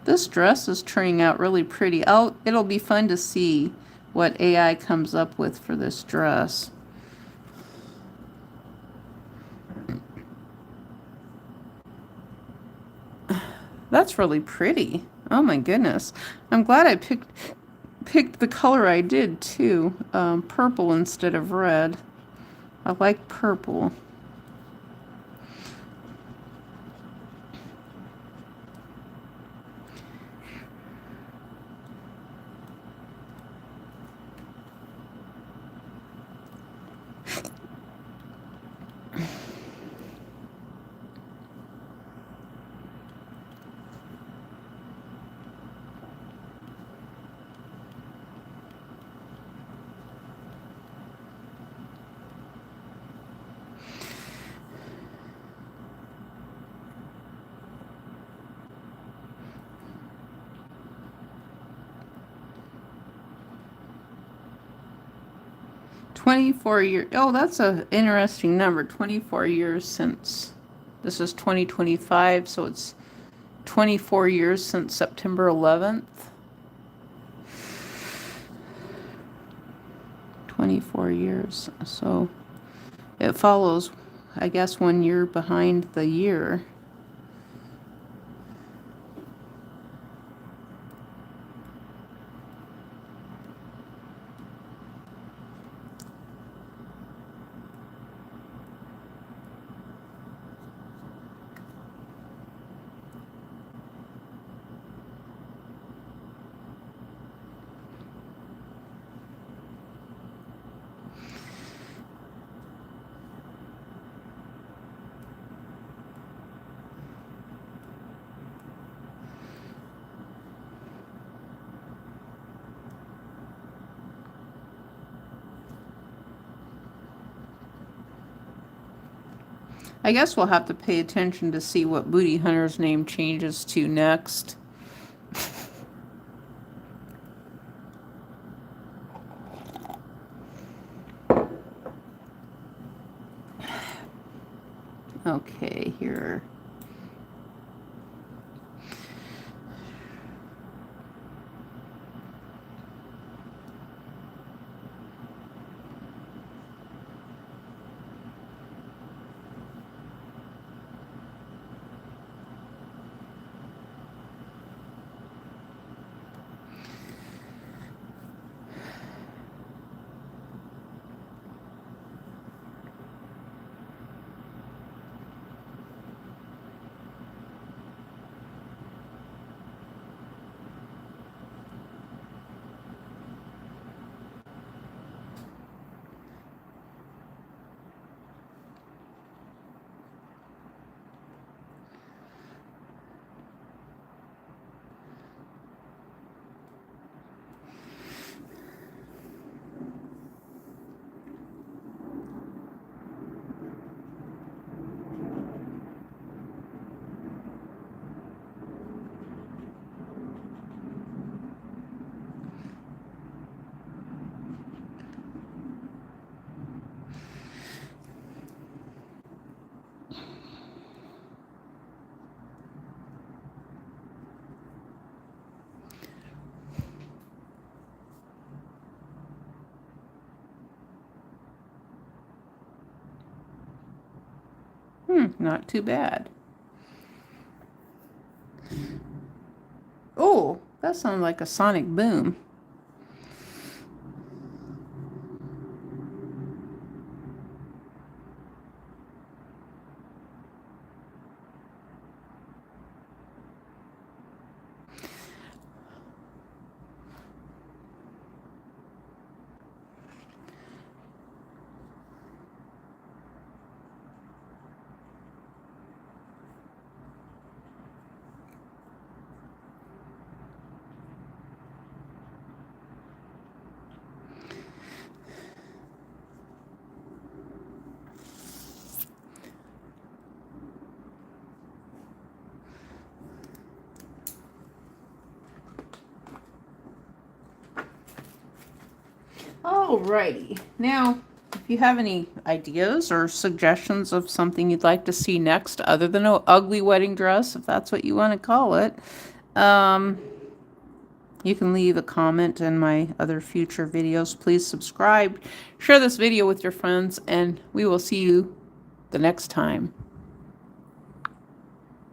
This dress is turning out really pretty. It'll be fun to see what AI comes up with for this dress. That's really pretty. Oh my goodness. I'm glad I picked the color I did too. Purple instead of red. I like purple. $24. Oh, that's an interesting number. 24 years since. This is 2025, so it's 24 years since September 11th. 24 years. So it follows, I guess, 1 year behind the year. I guess we'll have to pay attention to see what Booty Hunter's name changes to next. Okay, here. Not too bad. Oh, that sounds like a sonic boom. Alrighty. Now, if you have any ideas or suggestions of something you'd like to see next, other than an ugly wedding dress, if that's what you want to call it, you can leave a comment in my other future videos. Please subscribe, share this video with your friends, and we will see you the next time.